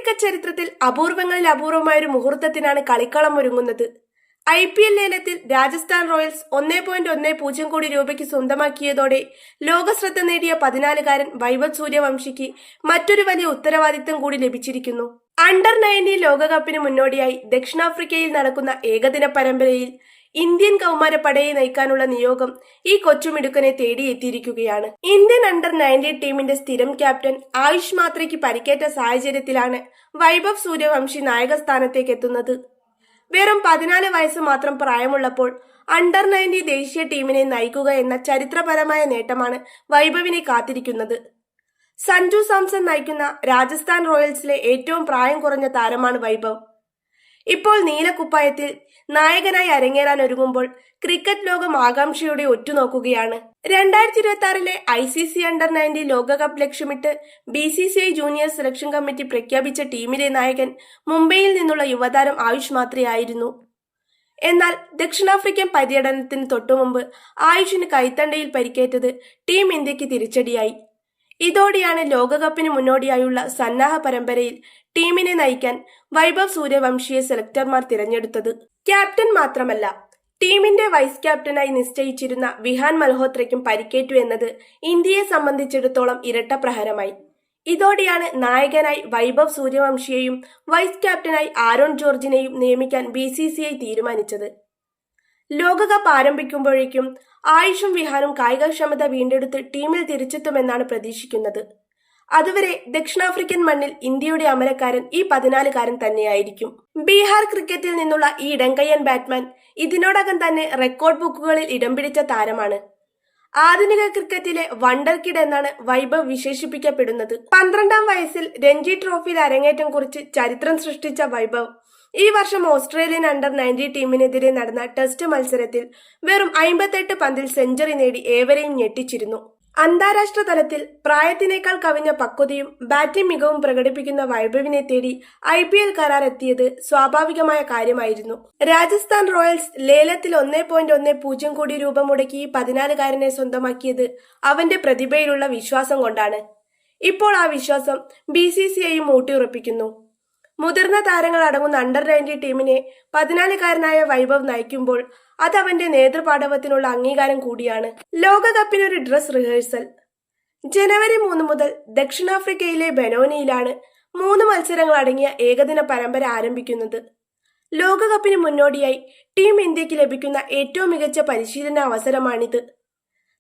Cricket ചരിത്രത്തിൽ അപൂർവങ്ങളിൽ അപൂർവമായ ഒരു മുഹൂർത്തത്തിനാണ് കളിക്കളം ഒരുങ്ങുന്നത്. IPL ലേലത്തിൽ രാജസ്ഥാൻ റോയൽസ് 1.10 കോടി രൂപയ്ക്ക് സ്വന്തമാക്കിയതോടെ ലോകശ്രദ്ധ നേടിയ 14-കാരൻ വൈഭവ് സൂര്യവംശിക്ക് മറ്റൊരു വലിയ ഉത്തരവാദിത്തം കൂടി ലഭിച്ചിരിക്കുന്നു. അണ്ടർ-19 ലോകകപ്പിന് മുന്നോടിയായി ദക്ഷിണാഫ്രിക്കയിൽ നടക്കുന്ന ഏകദിന പരമ്പരയിൽ ഇന്ത്യൻ കൗമാരപ്പടയെ നയിക്കാനുള്ള നിയോഗം ഈ കൊച്ചുമിടുക്കനെ തേടിയെത്തിയിരിക്കുകയാണ്. ഇന്ത്യൻ അണ്ടർ-19 ടീമിന്റെ സ്ഥിരം ക്യാപ്റ്റൻ ആയുഷ് മാത്രയ്ക്ക് പരിക്കേറ്റ സാഹചര്യത്തിലാണ് വൈഭവ് സൂര്യവംശി നായകസ്ഥാനത്തേക്ക് എത്തുന്നത്. വെറും 14 വയസ്സ് മാത്രം പ്രായമുള്ളപ്പോൾ അണ്ടർ-19 ദേശീയ ടീമിനെ നയിക്കുക എന്ന ചരിത്രപരമായ നേട്ടമാണ് വൈഭവിനെ കാത്തിരിക്കുന്നത്. സഞ്ജു സാംസൺ നയിക്കുന്ന രാജസ്ഥാൻ റോയൽസിലെ ഏറ്റവും പ്രായം കുറഞ്ഞ താരമാണ് വൈഭവ്. ഇപ്പോൾ നീലക്കുപ്പായത്തിൽ നായകനായി അരങ്ങേറാൻ ഒരുങ്ങുമ്പോൾ ക്രിക്കറ്റ് ലോകം ആകാംക്ഷയോടെ ഒറ്റുനോക്കുകയാണ്. 2026 ICC അണ്ടർ-19 ലോകകപ്പ് ലക്ഷ്യമിട്ട് BCCI ജൂനിയർ സെലക്ഷൻ കമ്മിറ്റി പ്രഖ്യാപിച്ച ടീമിലെ നായകൻ മുംബൈയിൽ നിന്നുള്ള യുവതാരം ആയുഷ് മാത്രയായിരുന്നു. എന്നാൽ ദക്ഷിണാഫ്രിക്കൻ പര്യടനത്തിന് തൊട്ടുമുമ്പ് ആയുഷിന് കൈത്തണ്ടയിൽ പരിക്കേറ്റത് ടീം ഇന്ത്യക്ക് തിരിച്ചടിയായി. ഇതോടെയാണ് ലോകകപ്പിന് മുന്നോടിയായുള്ള സന്നാഹ പരമ്പരയിൽ ടീമിനെ നയിക്കാൻ വൈഭവ് സൂര്യവംശിയെ സെലക്ടർമാർ തിരഞ്ഞെടുത്തത്. ക്യാപ്റ്റൻ മാത്രമല്ല, ടീമിന്റെ വൈസ് ക്യാപ്റ്റനായി നിശ്ചയിച്ചിരുന്ന വിഹാൻ മൽഹോത്രയ്ക്കും പരിക്കേറ്റു എന്നത് ഇന്ത്യയെ സംബന്ധിച്ചിടത്തോളം ഇരട്ട പ്രഹരമായി. ഇതോടെയാണ് നായകനായി വൈഭവ് സൂര്യവംശിയെയും വൈസ് ക്യാപ്റ്റനായി ആരോൺ ജോർജിനെയും നിയമിക്കാൻ BCCI തീരുമാനിച്ചത്. ലോകകപ്പ് ആരംഭിക്കുമ്പോഴേക്കും ആയുഷും വിഹാനും കായികക്ഷമത വീണ്ടെടുത്ത് ടീമിൽ തിരിച്ചെത്തുമെന്നാണ് പ്രതീക്ഷിക്കുന്നത്. അതുവരെ ദക്ഷിണാഫ്രിക്കൻ മണ്ണിൽ ഇന്ത്യയുടെ അമരക്കാരൻ ഈ 14-കാരൻ തന്നെയായിരിക്കും. ബീഹാർ ക്രിക്കറ്റിൽ നിന്നുള്ള ഈ ഇടംകയ്യൻ ബാറ്റ്മാൻ ഇതിനോടകം തന്നെ റെക്കോർഡ് ബുക്കുകളിൽ ഇടം പിടിച്ച താരമാണ്. ആധുനിക ക്രിക്കറ്റിലെ വണ്ടർ കിഡ് എന്നാണ് വൈഭവ് വിശേഷിപ്പിക്കപ്പെടുന്നത്. 12-ാം വയസ്സിൽ രഞ്ജി ട്രോഫിയിൽ അരങ്ങേറ്റം കുറിച്ച് ചരിത്രം സൃഷ്ടിച്ച വൈഭവ് ഈ വർഷം ഓസ്ട്രേലിയൻ അണ്ടർ-19 ടീമിനെതിരെ നടന്ന ടെസ്റ്റ് മത്സരത്തിൽ വെറും 58 പന്തിൽ സെഞ്ചുറി നേടി ഏവരെയും ഞെട്ടിച്ചിരുന്നു. അന്താരാഷ്ട്ര തലത്തിൽ പ്രായത്തിനേക്കാൾ കവിഞ്ഞ പക്വതയും ബാറ്റിംഗ് മികവും പ്രകടിപ്പിക്കുന്ന വൈഭവിനെ തേടി IPL കരാർ എത്തിയത് സ്വാഭാവികമായ കാര്യമായിരുന്നു. രാജസ്ഥാൻ റോയൽസ് ലേലത്തിൽ 1.10 കോടി രൂപ മുടക്കി ഈ 14-കാരനെ സ്വന്തമാക്കിയത് അവന്റെ പ്രതിഭയിലുള്ള വിശ്വാസം കൊണ്ടാണ്. ഇപ്പോൾ ആ വിശ്വാസം BCCIയും ഊട്ടിയുറപ്പിക്കുന്നു. മുതിർന്ന താരങ്ങൾ അടങ്ങുന്ന അണ്ടർ-19 ടീമിനെ 14-കാരനായ വൈഭവ് നയിക്കുമ്പോൾ അത് അവന്റെ നേതൃപാടവത്തിനുള്ള അംഗീകാരം കൂടിയാണ്. ലോകകപ്പിനൊരു ഡ്രസ് റിഹേഴ്സൽ. ജനുവരി 3 മുതൽ ദക്ഷിണാഫ്രിക്കയിലെ ബെനോനിയിലാണ് 3 മത്സരങ്ങൾ അടങ്ങിയ ഏകദിന പരമ്പര ആരംഭിക്കുന്നത്. ലോകകപ്പിന് മുന്നോടിയായി ടീം ഇന്ത്യക്ക് ലഭിക്കുന്ന ഏറ്റവും മികച്ച പരിശീലന അവസരമാണിത്.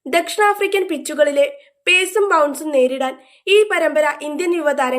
ദക്ഷിണാഫ്രിക്കൻ പിച്ചുകളിലെ പേസും ബൗൺസും നേരിടാൻ ഈ പരമ്പര ഇന്ത്യൻ യുവതാരങ്ങൾ